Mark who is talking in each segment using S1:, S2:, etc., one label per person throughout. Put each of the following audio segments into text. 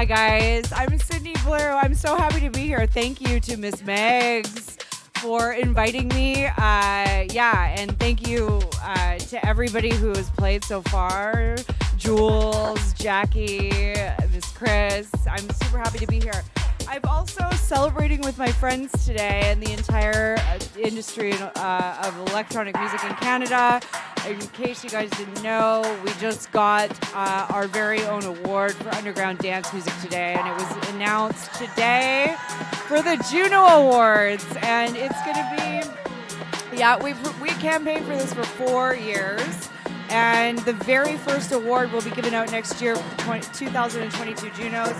S1: Hi guys, I'm Sydney Blu. I'm so happy to be here. Thank you to Miz Megs for inviting me. And thank you to everybody who has played so far. Jules, Jackie, missKriss. I'm super happy to be here. I'm also celebrating with my friends today and the entire industry of electronic music in Canada. In case you guys didn't know, we just got our very own award for underground dance music today, and it was announced today for the Juno Awards. And it's going to be, we campaigned for this for 4 years. And the very first award will be given out next year for the 2022 Junos.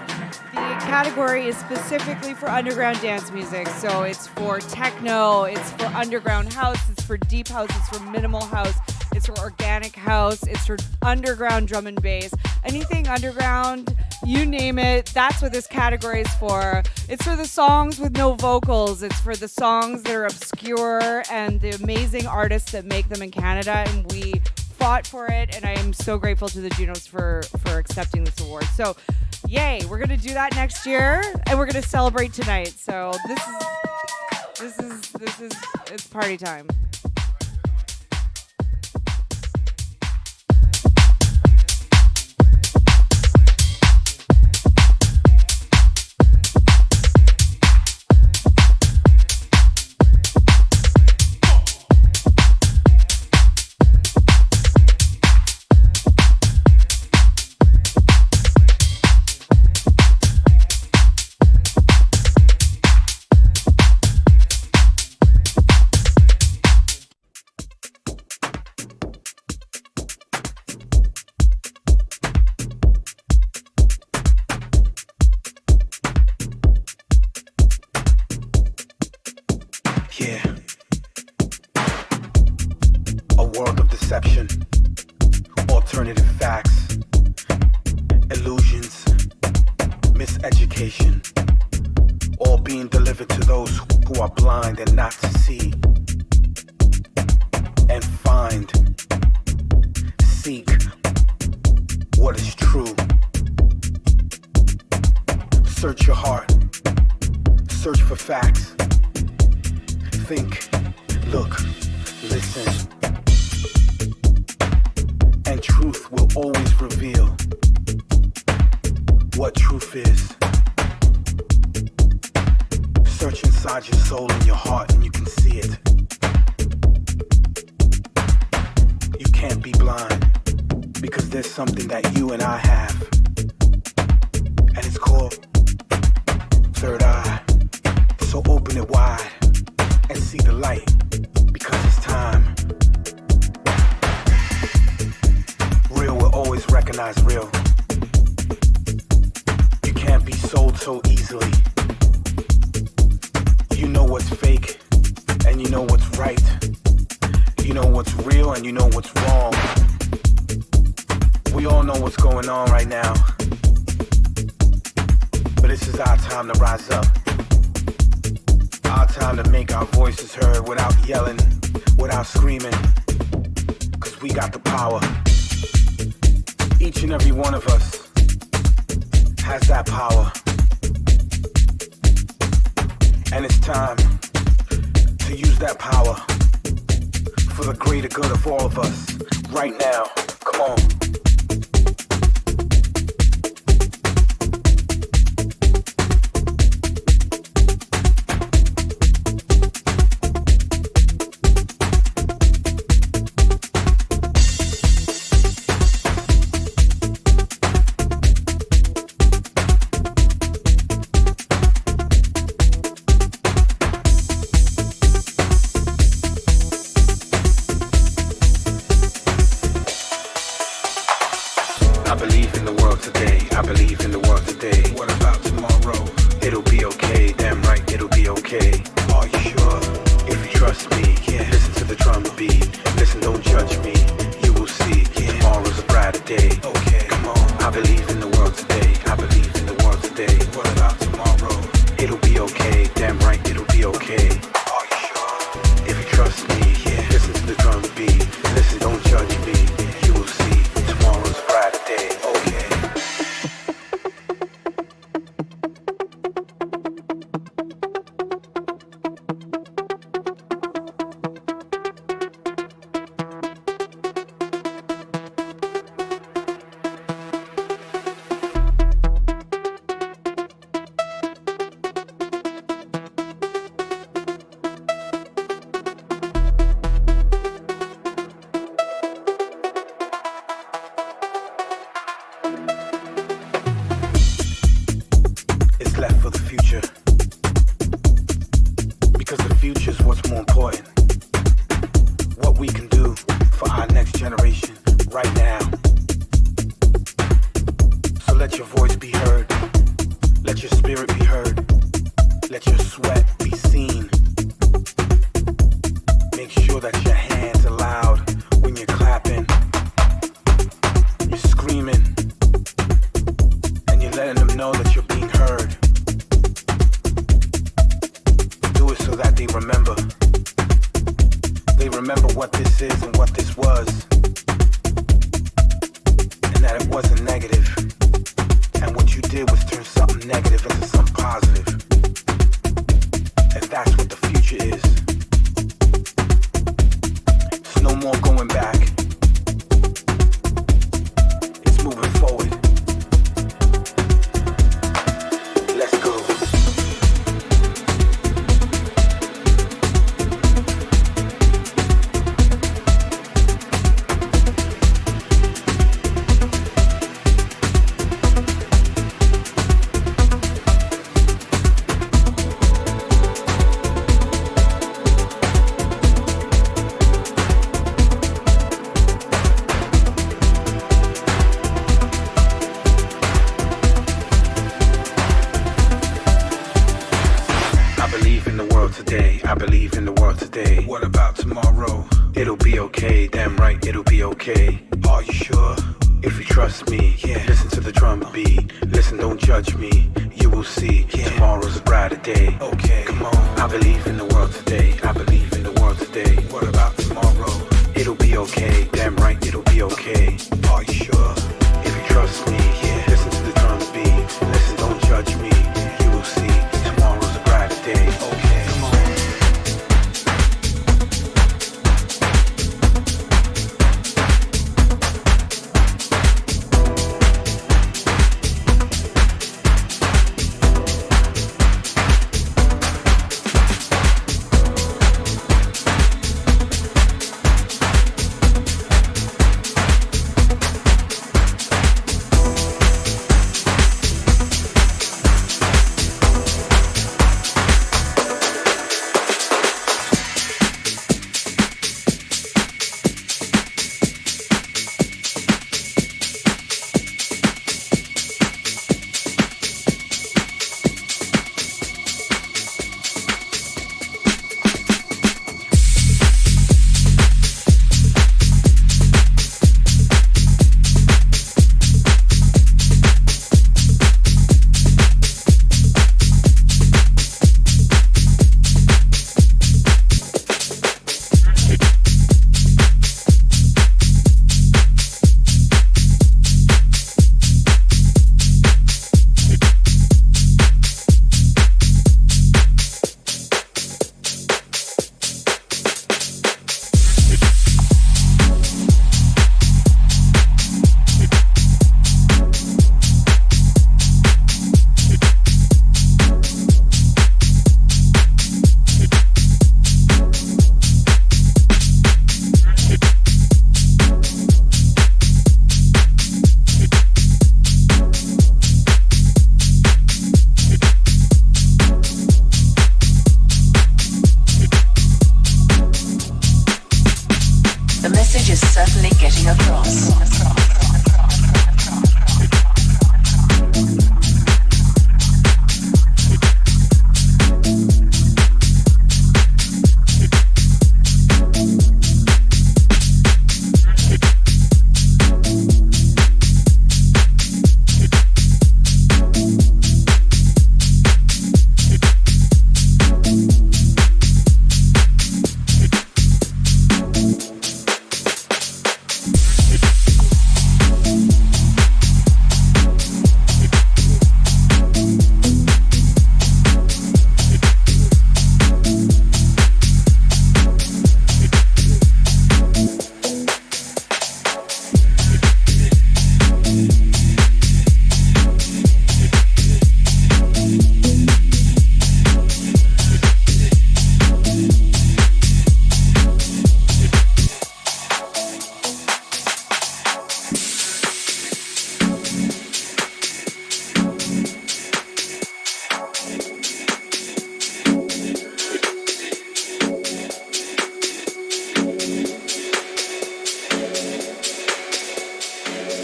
S1: The category is specifically for underground dance music. So it's for techno, it's for underground house, it's for deep house, it's for minimal house, it's for organic house, it's for underground drum and bass. Anything underground, you name it, that's what this category is for. It's for the songs with no vocals. It's for the songs that are obscure and the amazing artists that make them in Canada. And we fought for it, and I am so grateful to the Junos for accepting this award. So, yay! We're gonna do that next year, and we're gonna celebrate tonight. So this is it's party time.
S2: Alternative facts, illusions, miseducation, all being delivered to those who are blind and not to see. And find, seek what is true. Search your heart, search for facts. Think, look, listen. And truth will always reveal what truth is. Search inside your soul and your heart and you can see it. You can't be blind because there's something that you and I have. And it's called third eye. So open it wide and see the light because it's time. Real will always recognize real. You can't be sold so easily. You know what's fake and you know what's right. You know what's real and you know what's wrong. We all know what's going on right now. But this is our time to rise up. Our time to make our voices heard without yelling, without screaming. 'Cause we got the power. Each and every one of us has that power. And it's time to use that power for the greater good of all of us right now. Come on. generation, right now. So let your voice be heard. Let your spirit be heard. Let your sweat be seen. Make sure that your hands are loud when you're clapping. You're screaming. And you're letting them know that you're being heard. Do it so that they remember. They remember what this is and what this was. And that it wasn't negative. And what you did was turn something negative into something positive. And that's what the future is. There's no more going back. It's moving forward. Let's go. I believe in the world today. What about tomorrow? It'll be okay, damn right, it'll be okay. Are you sure? If you trust me, yeah. Listen to the drum beat. Listen, don't judge me. You will see, yeah. Tomorrow's a brighter day. Okay, come on. I believe in the world today. I believe in the world today. What about tomorrow? It'll be okay, damn right, it'll be okay. Are you sure? If you trust me, yeah. Listen to the drum beat. Listen, don't judge me. You will see, tomorrow's a brighter day. Okay, come on.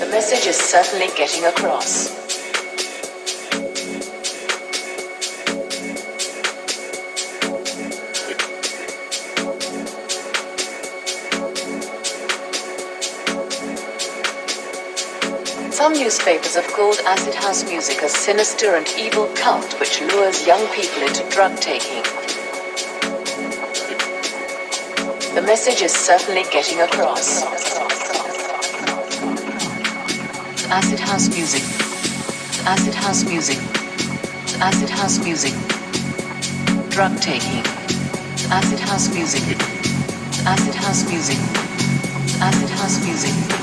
S3: The message is certainly getting across. Some newspapers have called acid house music a sinister and evil cult which lures young people into drug taking. The message is certainly getting across. Acid house music. Acid house music. Acid house music. Drug taking. Acid house music. Acid house music. Acid house music.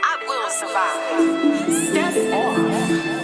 S4: I will survive. Step off.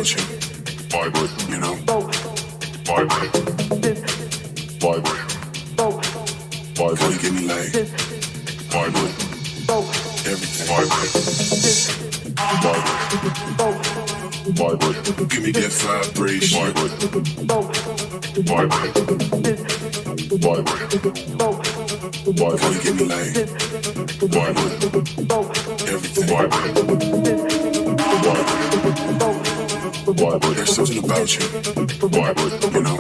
S5: about you. Vibrate, you know. Vibrate. Vibrate. Vibrate. Come give me like. Vibrate. Everything. Vibrate. Vibrate. Vibrate. Give me that vibration. Vibrate. Vibrate. Vibrate. Vibrate. Come give me like. Vibrate. Everything. Vibrate. Vibrate. There's something about you. Vibrate, you know.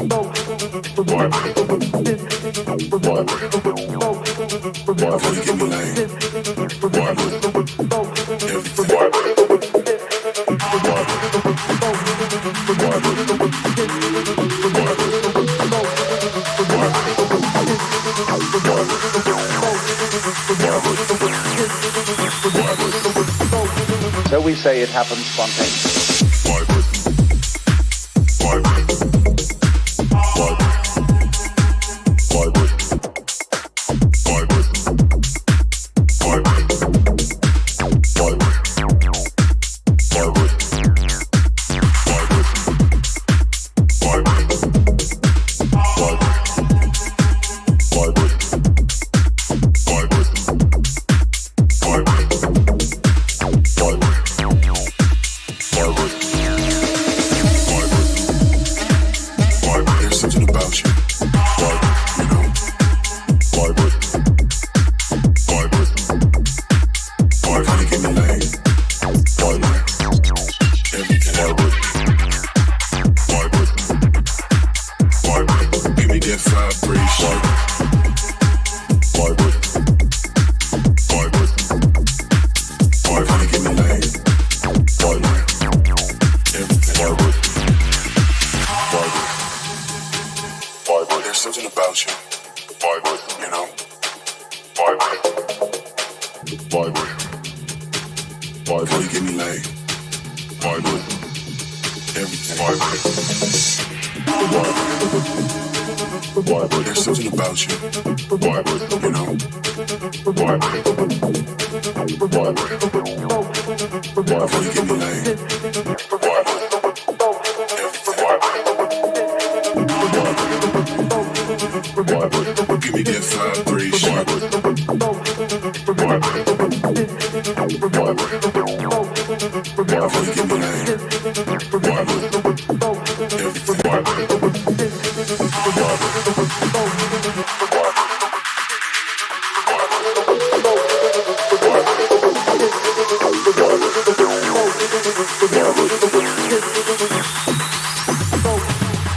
S5: Vibrate. Vibrate. Vibrate. Come give me like. Vibrate. Everything. Vibrate.
S6: So we say it happens spontaneously.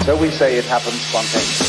S6: So we say it happens spontaneously.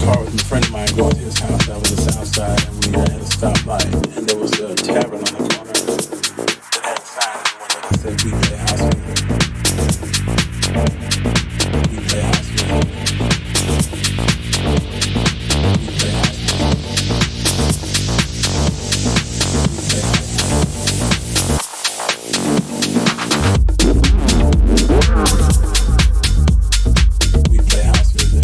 S5: car with a friend of mine going to his house. I was the south side, and we were at a stoplight, and there was a tavern on the corner that had a sign in the window that said, "We play house music." We play house music. We play house music. We play house music. We play house music.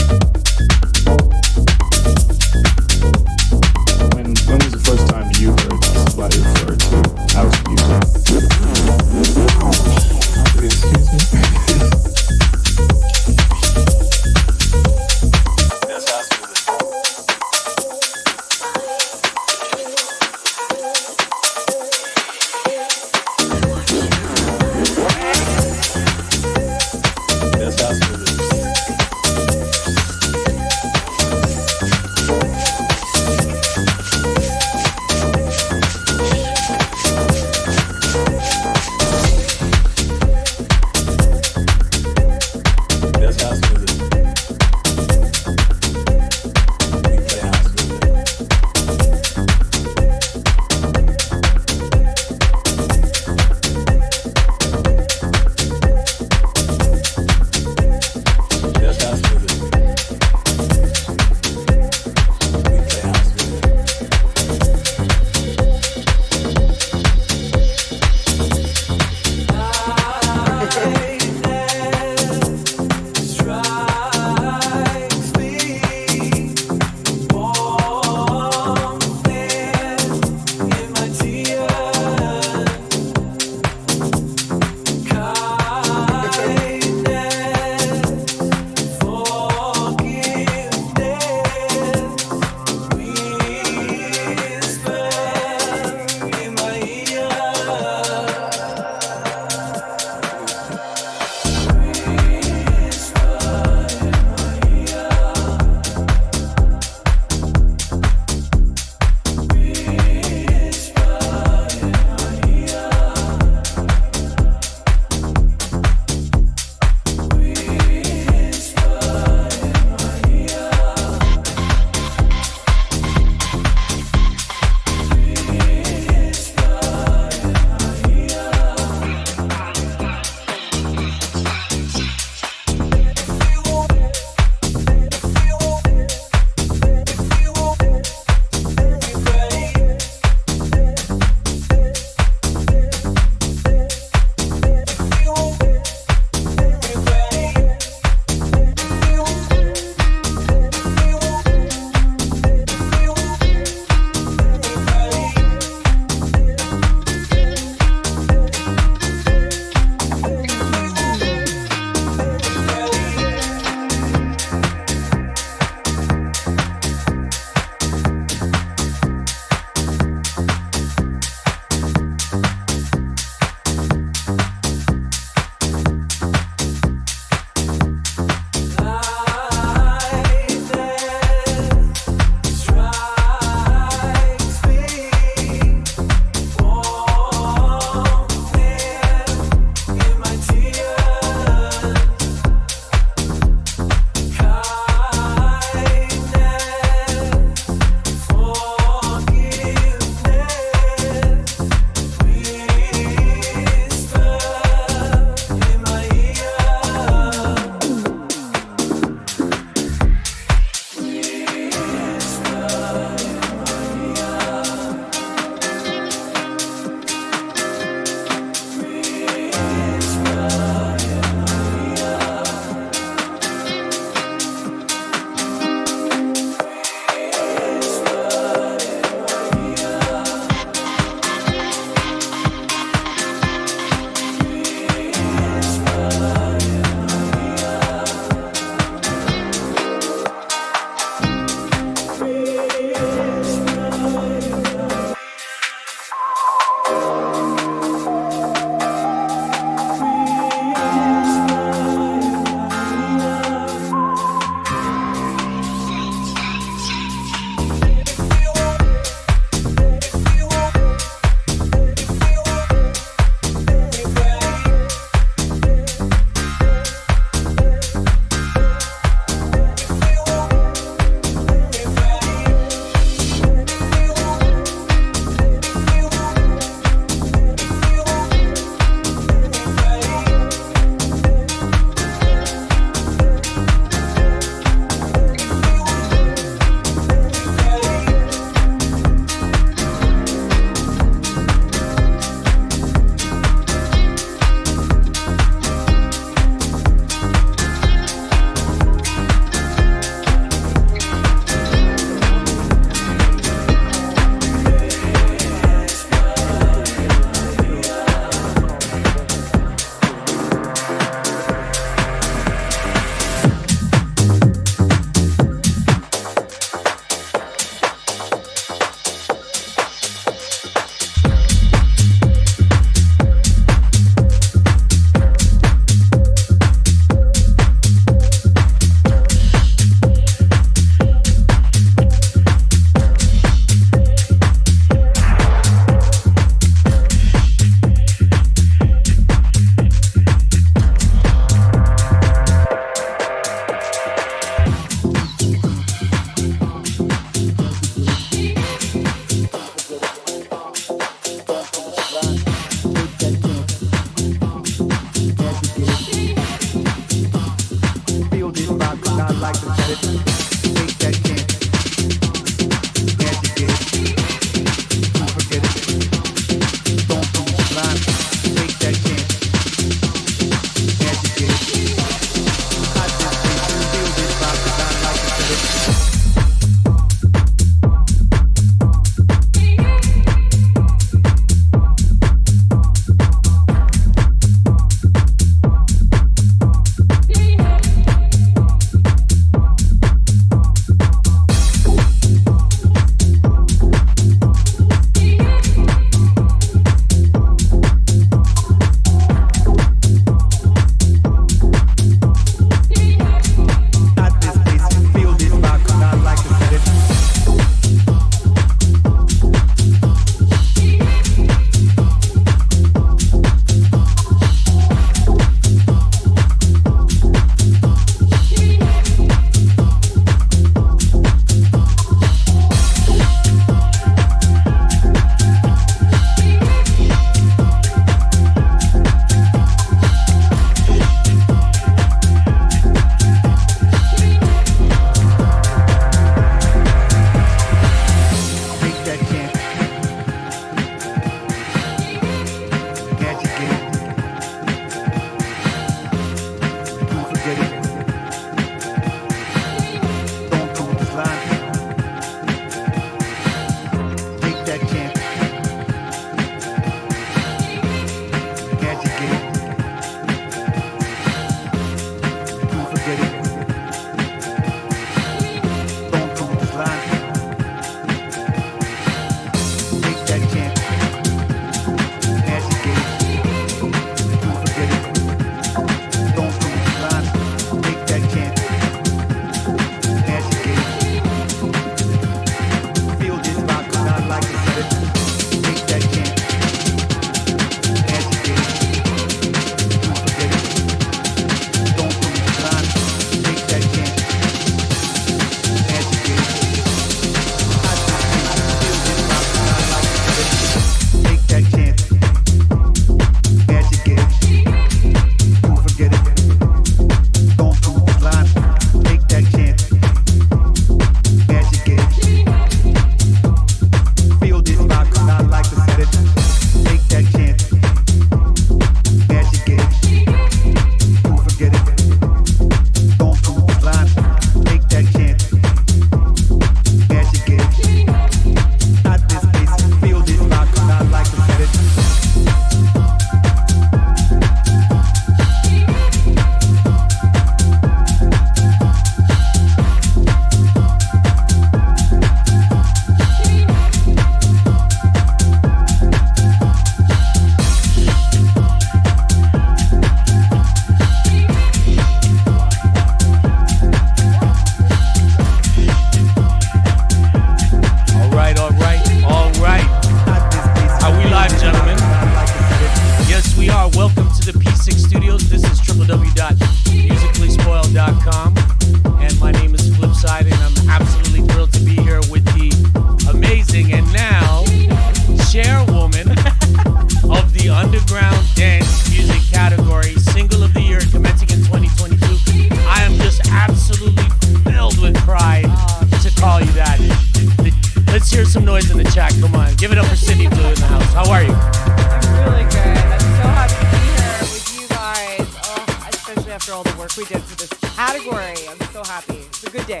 S1: work we did for this category. I'm so happy. It's a good day.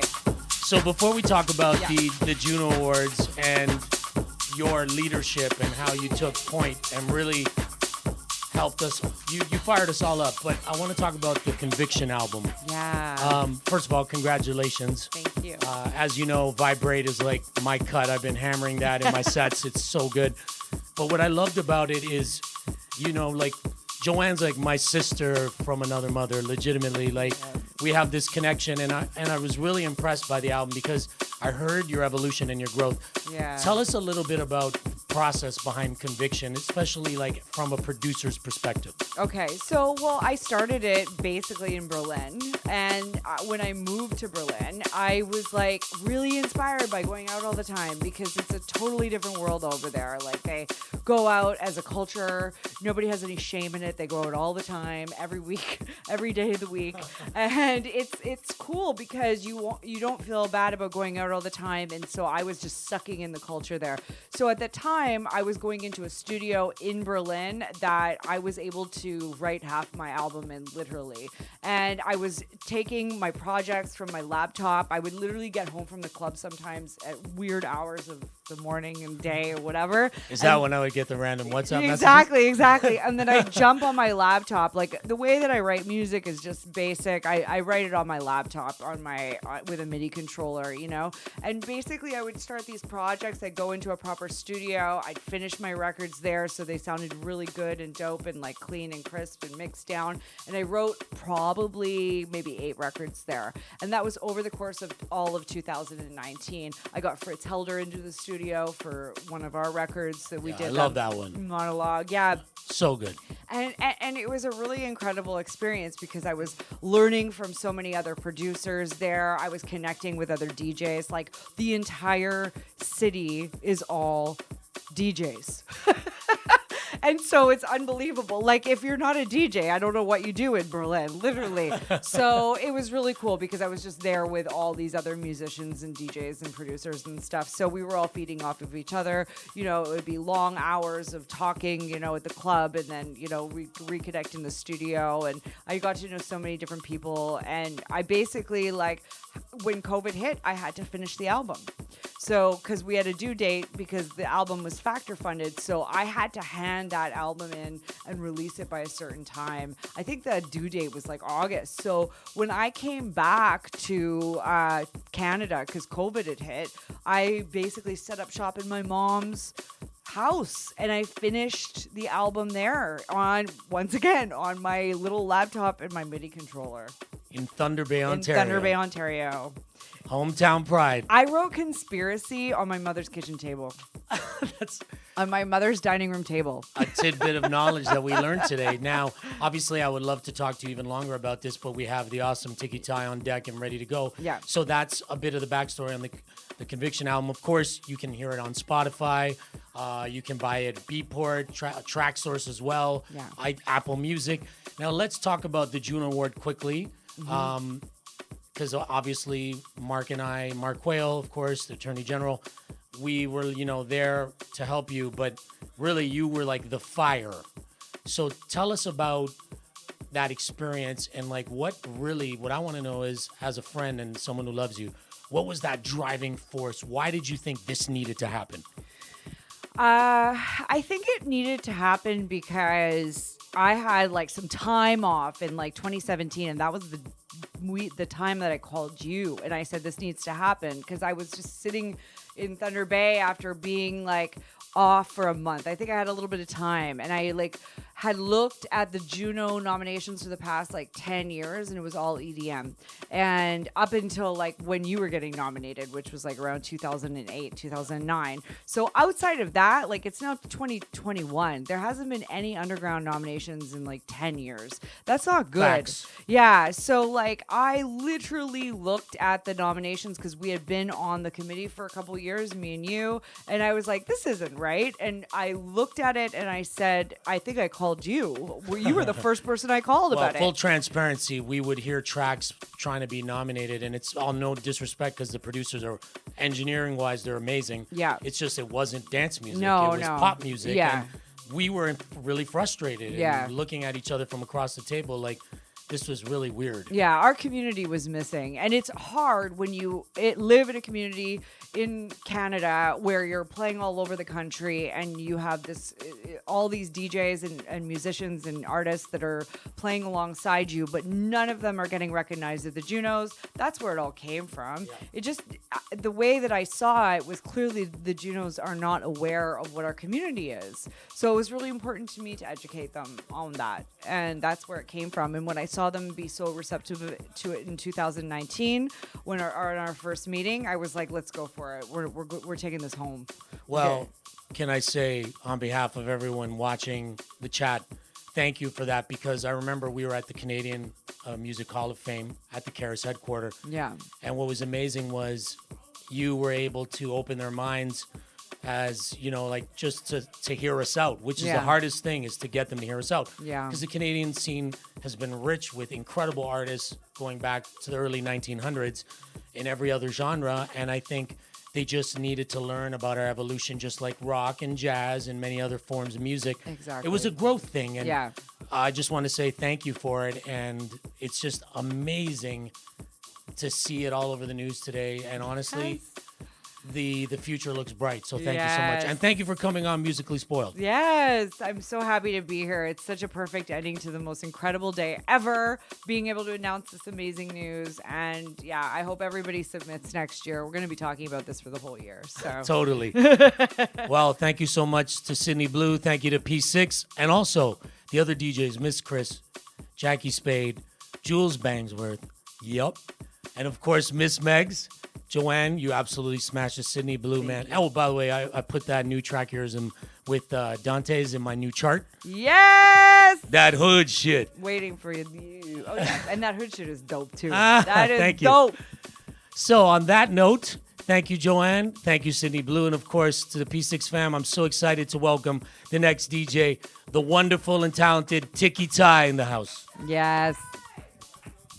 S7: So before we talk about the Juno Awards and your leadership and how you took point and really helped us, you fired us all up, but I want to talk about the Conviction album.
S1: Yeah.
S7: First of all, congratulations.
S1: Thank you.
S7: As you know, Vibrate is like my cut. I've been hammering that in my sets. It's so good. But what I loved about it is, you know, like Joanne's like my sister from another mother, legitimately. Like we have this connection, and I was really impressed by the album because I heard your evolution and your growth.
S1: Yeah.
S7: Tell us a little bit about the process behind Conviction, especially like from a producer's perspective.
S1: Okay, so, well, I started it basically in Berlin, and when I moved to Berlin, I was, like, really inspired by going out all the time because it's a totally different world over there. Like, they go out as a culture. Nobody has any shame in it. They go out all the time, every week, every day of the week, and it's cool because you don't feel bad about going out all the time, and so I was just sucking in the culture there. So at the time, I was going into a studio in Berlin that I was able to write half my album in, literally. And I was taking my projects from my laptop. I would literally get home from the club sometimes at weird hours of the morning and day or whatever.
S7: Is that when I would get the random WhatsApp
S1: messages? Exactly. And then I jump on my laptop. Like the way that I write music is just basic. I write it on my laptop with a MIDI controller, you know? And basically I would start these projects. I'd go into a proper studio. I'd finish my records there so they sounded really good and dope and like clean and crisp and mixed down. And I wrote probably maybe 8 records there. And that was over the course of all of 2019. I got Fritz Helder into the studio for one of our records that we did.
S7: I love that one.
S1: Monologue. Yeah.
S7: So good.
S1: And it was a really incredible experience because I was learning from so many other producers there. I was connecting with other DJs. Like the entire city is all DJs. And so it's unbelievable. Like, if you're not a DJ, I don't know what you do in Berlin, literally. So it was really cool because I was just there with all these other musicians and DJs and producers and stuff. So we were all feeding off of each other. You know, it would be long hours of talking, you know, at the club and then, you know, reconnect in the studio. And I got to know so many different people. And I basically, like, when COVID hit, I had to finish the album. So, because we had a due date because the album was factor funded. So I had to hand that album in and release it by a certain time. I think the due date was like August. So when I came back to Canada, because COVID had hit, I basically set up shop in my mom's house and I finished the album there once again on my little laptop and my MIDI controller.
S7: In Thunder Bay, Ontario.
S1: In Thunder Bay, Ontario.
S7: Hometown pride.
S1: I wrote Conspiracy on my mother's kitchen table.
S7: That's
S1: on my mother's dining room table.
S7: A tidbit of knowledge that we learned today. Now, obviously, I would love to talk to you even longer about this, but we have the awesome Ticky Ty on deck and ready to go.
S1: Yeah.
S7: So that's a bit of the backstory on the Conviction album. Of course, you can hear it on Spotify. You can buy it at Beatport, Tracksource as well.
S1: Yeah.
S7: Apple Music. Now, let's talk about the Juno Award quickly.
S1: Mm-hmm.
S7: Because obviously Mark Quayle, of course, the Attorney General, we were, there to help you, but really you were like the fire. So tell us about that experience and like what I want to know is, as a friend and someone who loves you, what was that driving force? Why did you think this needed to happen?
S1: I think it needed to happen because I had like some time off in like 2017, and that was the time that I called you and I said this needs to happen because I was just sitting in Thunder Bay after being like off for a month. I think I had a little bit of time and I like had looked at the Juno nominations for the past like 10 years and it was all EDM. And up until like when you were getting nominated, which was like around 2008, 2009. So outside of that, like it's now 2021. There hasn't been any underground nominations in like 10 years. That's not good.
S7: Facts.
S1: Yeah. So like I literally looked at the nominations because we had been on the committee for a couple years, me and you, and I was like, this isn't right. And I looked at it and I said, I think I called you. You were the first person I called about it.
S7: Full transparency, we would hear tracks trying to be nominated, and it's all no disrespect because the producers are, engineering-wise, they're amazing.
S1: Yeah.
S7: It's just it wasn't dance music.
S1: No,
S7: it was pop music.
S1: Yeah.
S7: And we were really frustrated and looking at each other from across the table like, this was really weird.
S1: Yeah, our community was missing. And it's hard when you live in a community in Canada where you're playing all over the country and you have all these DJs and musicians and artists that are playing alongside you, but none of them are getting recognized at the Junos. That's where it all came from. Yeah. It just, the way that I saw it was clearly the Junos are not aware of what our community is. So it was really important to me to educate them on that. And that's where it came from. And when I saw them be so receptive to it in 2019, when our first meeting, I was like, let's go for it. We're taking this home.
S7: Well,
S1: okay.
S7: Can I say on behalf of everyone watching the chat, thank you for that, because I remember we were at the Canadian Music Hall of Fame at the Karis headquarters.
S1: Yeah.
S7: And what was amazing was you were able to open their minds as, you know, like just to hear us out, which is the hardest thing, is to get them to hear us out.
S1: Yeah.
S7: Because the Canadian scene has been rich with incredible artists going back to the early 1900s in every other genre. And I think they just needed to learn about our evolution, just like rock and jazz and many other forms of music.
S1: Exactly.
S7: It was a growth thing. And
S1: yeah.
S7: I just want to say thank you for it. And it's just amazing to see it all over the news today. And honestly, the future looks bright. So thank you so much. And thank you for coming on Musically Spoiled.
S1: Yes, I'm so happy to be here. It's such a perfect ending to the most incredible day ever, being able to announce this amazing news. And yeah, I hope everybody submits next year. We're going to be talking about this for the whole year. So
S7: Totally. Well, thank you so much to Sydney Blu. Thank you to P6. And also the other DJs, missKriss, Jackie Spade, Jules Bangsworth. Yup. And of course, Miz Megs. Joanne, you absolutely smashed the Sydney Blu, man. Oh, by the way, I put that new track here with Dante's in my new chart.
S1: Yes!
S7: That hood shit.
S1: Waiting for you. Oh, yeah. And that hood shit is dope, too. That is
S7: thank
S1: dope.
S7: You. So on that note, thank you, Joanne. Thank you, Sydney Blu. And, of course, to the P6 fam, I'm so excited to welcome the next DJ, the wonderful and talented Ticky Ty in the house.
S1: Yes.